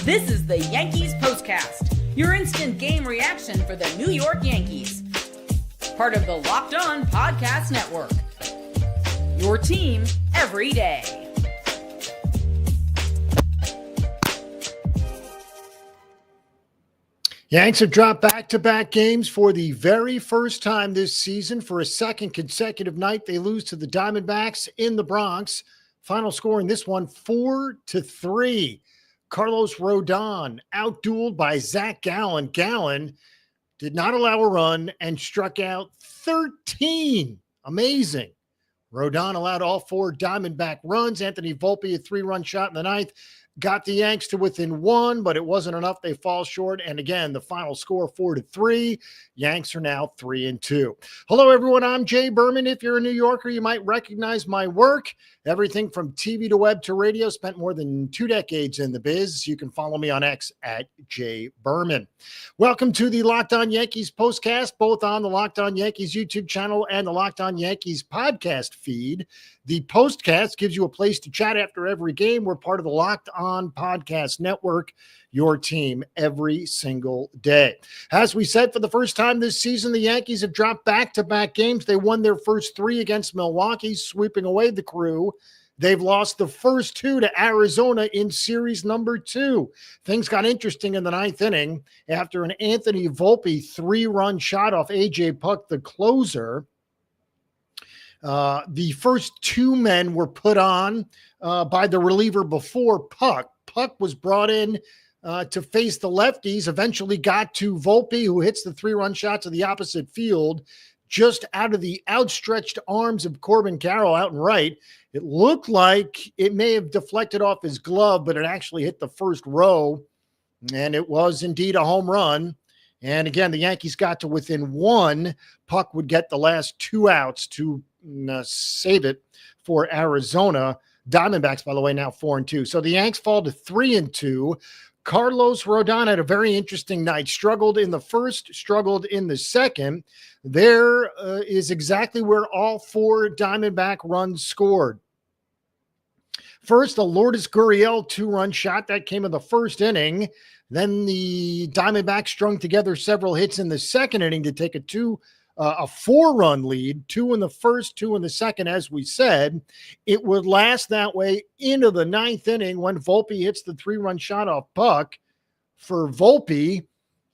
This is the Yankees POSTCAST, your instant game reaction for the New York Yankees. Part of the Locked On Podcast Network. Your team every day. Yanks have dropped back-to-back games for the very first time this season. For a second consecutive night, they lose to the Diamondbacks in the Bronx. Final score in this one, 4-3. Carlos Rodon outdueled by Zac Gallen. Gallen did not allow a run and struck out 13. Amazing. Rodon allowed all four Diamondback runs. Anthony Volpe, a 3-run shot in the ninth, got the Yanks to within one, but it wasn't enough. They fall short. And again, the final score, 4-3. Yanks are now 3-2. Hello, everyone. I'm Jay Berman. If you're a New Yorker, you might recognize my work. Everything from TV to web to radio. Spent more than 2 decades in the biz. You can follow me on X at Jay Berman. Welcome to the Locked On Yankees postcast, both on the Locked On Yankees YouTube channel and the Locked On Yankees podcast feed. The postcast gives you a place to chat after every game. We're part of the Locked On Podcast Network, your team every single day. As we said, for the first time this season, the Yankees have dropped back-to-back games. They won their first 3 against Milwaukee, sweeping away the Crew. They've lost the first 2 to Arizona in series number 2. Things got interesting in the ninth inning after an Anthony Volpe 3-run shot off A.J. Puck, the closer. The first 2 men were put on by the reliever before Puck. Puck was brought in to face the lefties, eventually got to Volpe, who hits the 3-run shot to the opposite field, just out of the outstretched arms of Corbin Carroll out and right. It looked like it may have deflected off his glove, but it actually hit the first row, and it was indeed a home run. And again, the Yankees got to within 1. Puck would get the last 2 outs to save it for Arizona. Diamondbacks, by the way, now 4-2. So the Yanks fall to 3-2. Carlos Rodon had a very interesting night. Struggled in the first, struggled in the second. There is exactly where all 4 Diamondback runs scored. First, a Lourdes Gurriel 2-run shot that came in the first inning. Then the Diamondbacks strung together several hits in the second inning to take a 4-run lead, 2 in the first, 2 in the second, as we said. It would last that way into the ninth inning when Volpe hits the 3-run shot off Puck. For Volpe,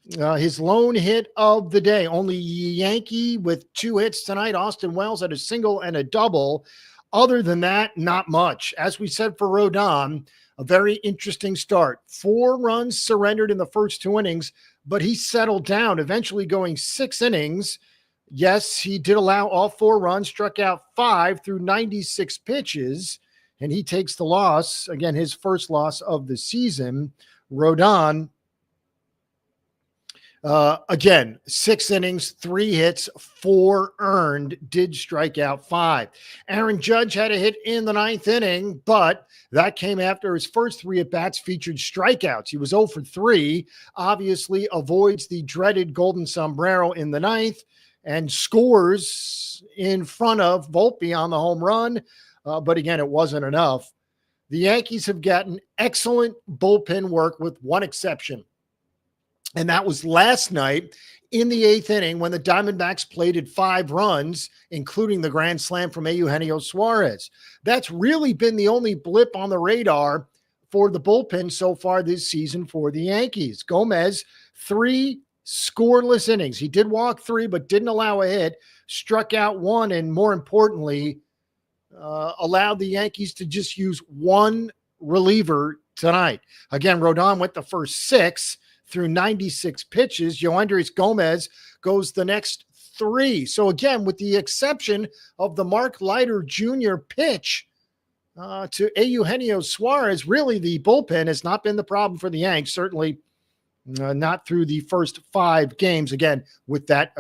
his lone hit of the day. Only Yankee with 2 hits tonight. Austin Wells had a single and a double. Other than that, not much. As we said for Rodon, a very interesting start. 4 runs surrendered in the first 2 innings, but he settled down, eventually going 6 innings. Yes, he did allow all 4 runs, struck out 5 through 96 pitches, and he takes the loss. Again, his first loss of the season. Rodon, again, 6 innings, 3 hits, 4 earned, did strike out 5. Aaron Judge had a hit in the ninth inning, but that came after his first 3 at-bats featured strikeouts. He was 0 for 3, obviously avoids the dreaded golden sombrero in the ninth, and scores in front of Volpe on the home run. But again, it wasn't enough. The Yankees have gotten excellent bullpen work with one exception. And that was last night in the 8th inning when the Diamondbacks plated 5 runs, including the grand slam from Eugenio Suarez. That's really been the only blip on the radar for the bullpen so far this season for the Yankees. Gomez, 3 scoreless innings. He did walk 3, but didn't allow a hit, struck out 1, and more importantly, allowed the Yankees to just use 1 reliever tonight. Again, Rodon went the first 6 through 96 pitches. Yoendrys Gomez goes the next 3. So again, with the exception of the Mark Leiter Jr. pitch to Eugenio Suarez, really the bullpen has not been the problem for the Yanks, certainly not through the first 5 games, again, with that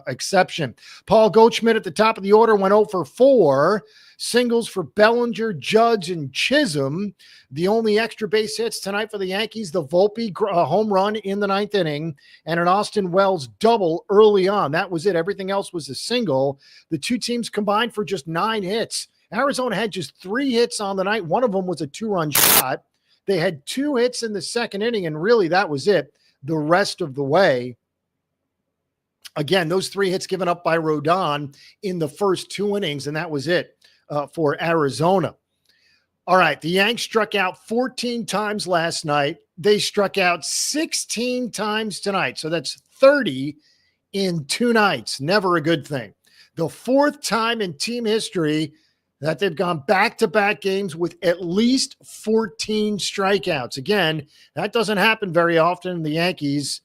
exception. Paul Goldschmidt at the top of the order went 0 for 4. Singles for Bellinger, Judge, and Chisholm. The only extra base hits tonight for the Yankees, the Volpe home run in the ninth inning and an Austin Wells double early on. That was it. Everything else was a single. The 2 teams combined for just 9 hits. Arizona had just 3 hits on the night. One of them was a 2-run shot. They had 2 hits in the second inning, and really that was it the rest of the way. Again, those 3 hits given up by Rodon in the first 2 innings, and that was it for Arizona. All right, the Yanks struck out 14 times last night. They struck out 16 times tonight, so that's 30 in 2 nights. Never a good thing. The 4th time in team history that they've gone back-to-back games with at least 14 strikeouts. Again, that doesn't happen very often. The Yankees,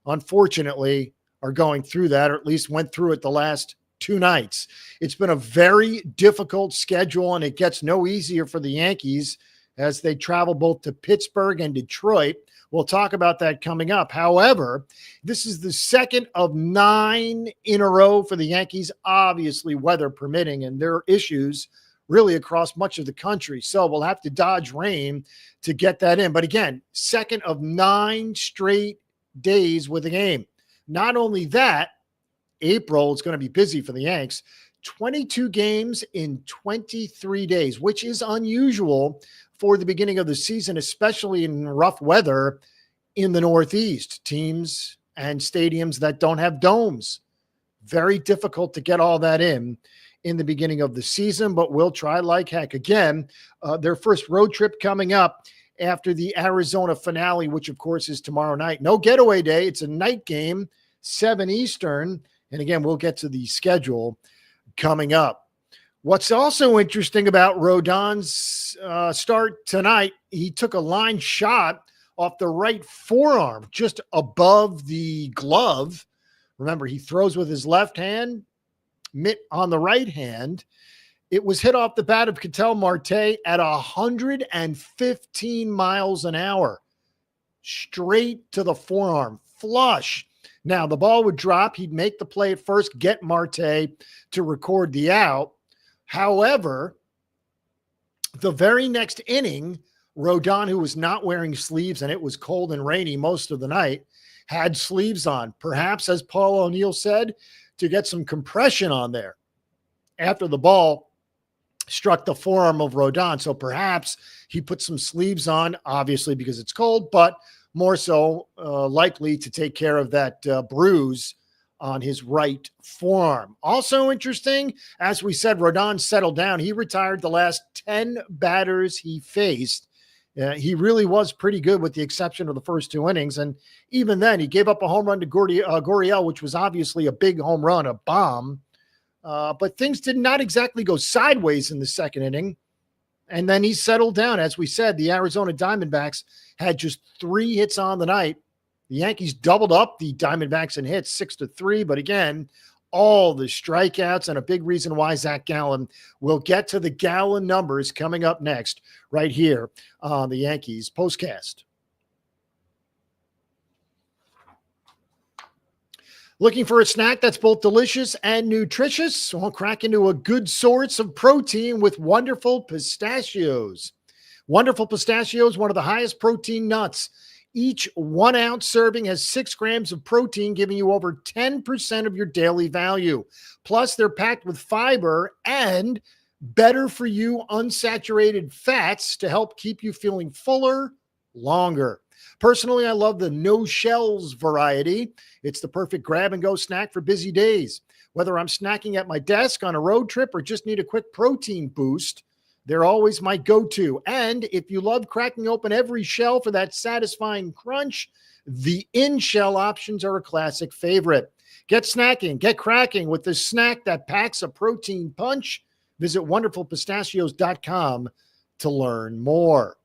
unfortunately, are going through that, or at least went through it the last 2 nights. It's been a very difficult schedule, and it gets no easier for the Yankees as they travel both to Pittsburgh and Detroit. We'll talk about that coming up. However, this is the second of 9 in a row for the Yankees, obviously weather permitting, and there are issues really across much of the country. So we'll have to dodge rain to get that in. But again, second of 9 straight days with a game. Not only that, April is going to be busy for the Yanks. 22 games in 23 days, which is unusual for the beginning of the season, especially in rough weather in the Northeast. Teams and stadiums that don't have domes. Very difficult to get all that in the beginning of the season, but we'll try like heck. Again, their first road trip coming up after the Arizona finale, which of course is tomorrow night. No getaway day. It's a night game, 7 Eastern. And again, we'll get to the schedule coming up. What's also interesting about Rodon's start tonight, he took a line shot off the right forearm, just above the glove. Remember, he throws with his left hand, mitt on the right hand. It was hit off the bat of Ketel Marte at 115 miles an hour, straight to the forearm, flush. Now, the ball would drop. He'd make the play at first, get Marte to record the out. However, the very next inning, Rodon, who was not wearing sleeves, and it was cold and rainy most of the night, had sleeves on, perhaps, as Paul O'Neill said, to get some compression on there after the ball struck the forearm of Rodon. So perhaps he put some sleeves on, obviously because it's cold, but more so likely to take care of that bruise on his right forearm. Also interesting, as we said, Rodon settled down. He retired the last 10 batters he faced. He really was pretty good with the exception of the first 2 innings. And even then, he gave up a home run to Gurriel, which was obviously a big home run, a bomb. But things did not exactly go sideways in the second inning. And then he settled down. As we said, the Arizona Diamondbacks had just 3 hits on the night. The Yankees doubled up the Diamondbacks in hits 6-3. But again, all the strikeouts, and a big reason why Zac Gallen. Will get to the Gallen numbers coming up next right here on the Yankees Postcast. Looking for a snack that's both delicious and nutritious? Well, crack into a good source of protein with Wonderful Pistachios. Wonderful Pistachios, one of the highest protein nuts. Each 1 ounce serving has 6 grams of protein, giving you over 10% of your daily value. Plus, they're packed with fiber and better for you unsaturated fats to help keep you feeling fuller longer. Personally, I love the no shells variety. It's the perfect grab and go snack for busy days. Whether I'm snacking at my desk on a road trip or just need a quick protein boost, they're always my go-to. And if you love cracking open every shell for that satisfying crunch, the in-shell options are a classic favorite. Get snacking, get cracking with the snack that packs a protein punch. Visit wonderfulpistachios.com to learn more.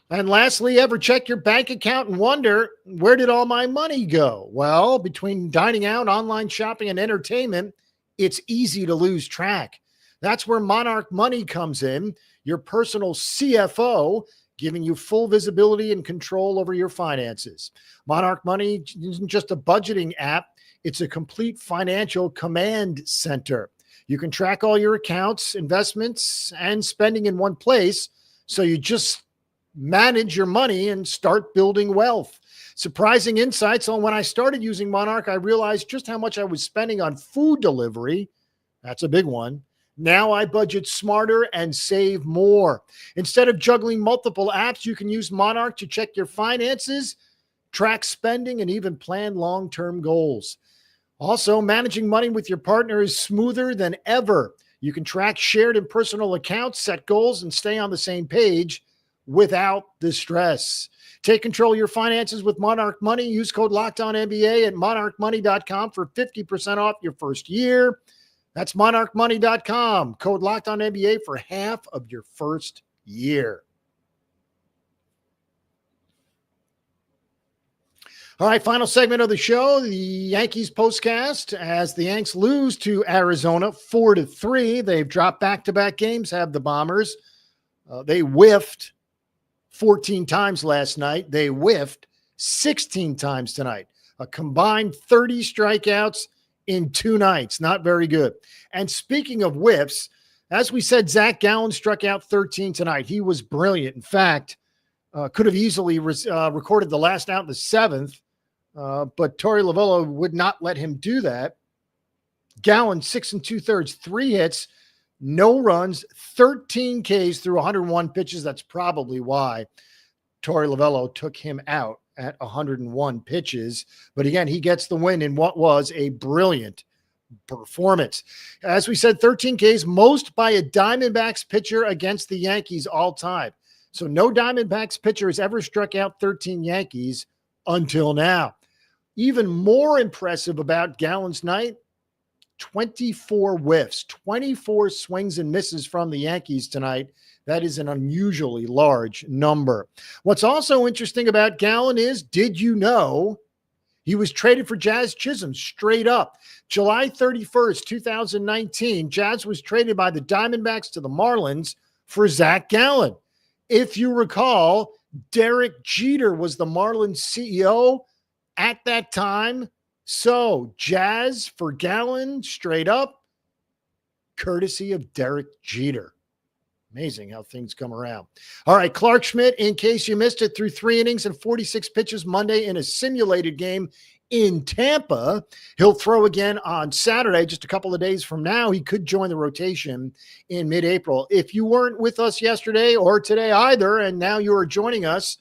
And lastly, ever check your bank account and wonder, where did all my money go? Well, between dining out, online shopping, and entertainment, it's easy to lose track. That's where Monarch Money comes in, your personal CFO, giving you full visibility and control over your finances. Monarch Money isn't just a budgeting app. It's a complete financial command center. You can track all your accounts, investments, and spending in one place, so you just manage your money and start building wealth. Surprising insights on when I started using Monarch, I realized just how much I was spending on food delivery. That's a big one. Now I budget smarter and save more. Instead of juggling multiple apps, you can use Monarch to check your finances, track spending, and even plan long-term goals. Also, managing money with your partner is smoother than ever. You can track shared and personal accounts, set goals, and stay on the same page without the stress. Take control of your finances with Monarch Money. Use code LOCKEDONNBA at monarchmoney.com for 50% off your first year. That's monarchmoney.com. Code LOCKEDONNBA for half of your first year. All right, final segment of the show, the Yankees postcast as the Yanks lose to Arizona 4-3. They've dropped back-to-back games, have the Bombers. They whiffed 14 times last night. They whiffed 16 times tonight. A combined 30 strikeouts in 2 nights. Not very good. And speaking of whiffs, as we said, Zac Gallen struck out 13 tonight. He was brilliant. In fact, could have easily recorded the last out in the 7th, but Torey Lovullo would not let him do that. Gallen, 6 2/3, 3 hits, no runs, 13 Ks through 101 pitches. That's probably why Torey Lovullo took him out at 101 pitches. But again, he gets the win in what was a brilliant performance. As we said, 13 Ks, most by a Diamondbacks pitcher against the Yankees all time. So no Diamondbacks pitcher has ever struck out 13 Yankees until now. Even more impressive about Gallen's night, 24 whiffs, 24 swings and misses from the Yankees tonight. That is an unusually large number. What's also interesting about Gallen is, did you know he was traded for Jazz Chisholm straight up? July 31st, 2019, Jazz was traded by the Diamondbacks to the Marlins for Zac Gallen. If you recall, Derek Jeter was the Marlins CEO at that time. So Jazz for Gallen straight up, courtesy of Derek Jeter. Amazing how things come around. All right, Clark Schmidt, in case you missed it, threw 3 innings and 46 pitches Monday in a simulated game in Tampa. He'll throw again on Saturday, just a couple of days from now. He could join the rotation in mid-April. If you weren't with us yesterday or today either, and now you are joining us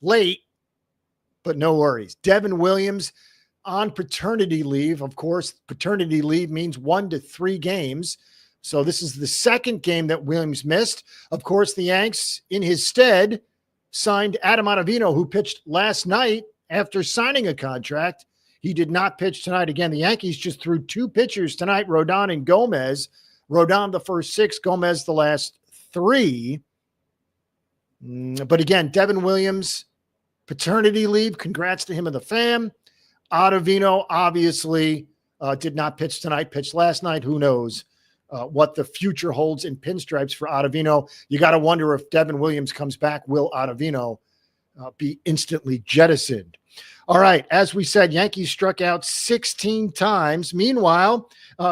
late, but no worries. Devin Williams on paternity leave. Of course, paternity leave means 1 to 3 games. So this is the second game that Williams missed. Of course, the Yanks, in his stead, signed Adam Ottavino, who pitched last night after signing a contract. He did not pitch tonight. Again, the Yankees just threw 2 pitchers tonight, Rodon and Gomez. Rodon the first 6, Gomez the last 3. But again, Devin Williams, paternity leave. Congrats to him and the fam. Ottavino obviously did not pitch tonight, pitched last night. Who knows what the future holds in pinstripes for Ottavino. You got to wonder if Devin Williams comes back, will Ottavino be instantly jettisoned? All right, as we said, Yankees struck out 16 times. Meanwhile,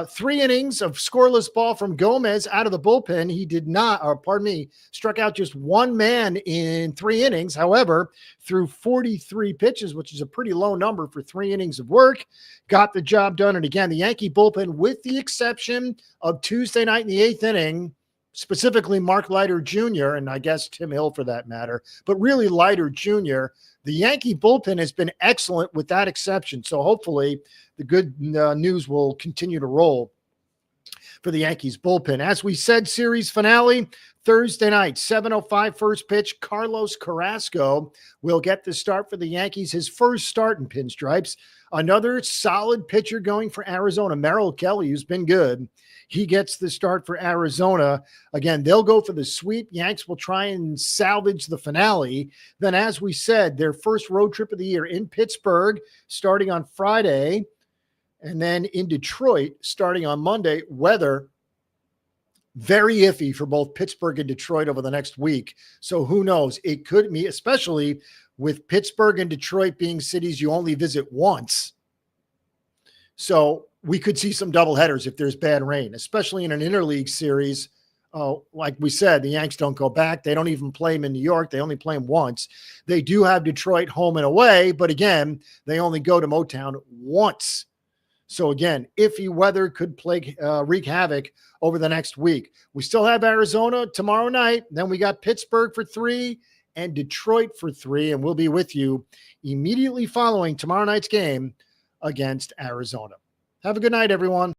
3 innings of scoreless ball from Gomez out of the bullpen. He did not, or pardon me, struck out just 1 man in 3 innings. However, threw 43 pitches, which is a pretty low number for 3 innings of work, got the job done. And again, the Yankee bullpen, with the exception of Tuesday night in the 8th inning, specifically Mark Leiter Jr., and I guess Tim Hill for that matter, but really Leiter Jr., the Yankee bullpen has been excellent with that exception. So hopefully the good news will continue to roll for the Yankees bullpen. As we said, series finale Thursday night, 7:05 first pitch. Carlos Carrasco will get the start for the Yankees, his first start in pinstripes. Another solid pitcher going for Arizona, Merrill Kelly, who's been good. He gets the start for Arizona. Again, they'll go for the sweep. Yanks will try and salvage the finale. Then, as we said, their first road trip of the year in Pittsburgh, starting on Friday, and then in Detroit, starting on Monday. Weather, very iffy for both Pittsburgh and Detroit over the next week. So who knows? It could be, especially with Pittsburgh and Detroit being cities you only visit once. So we could see some doubleheaders if there's bad rain, especially in an interleague series. Like we said, the Yanks don't go back. They don't even play them in New York. They only play them once. They do have Detroit home and away, but again, they only go to Motown once. So again, iffy weather could wreak havoc over the next week. We still have Arizona tomorrow night. Then we got Pittsburgh for 3 and Detroit for 3. And we'll be with you immediately following tomorrow night's game against Arizona. Have a good night, everyone.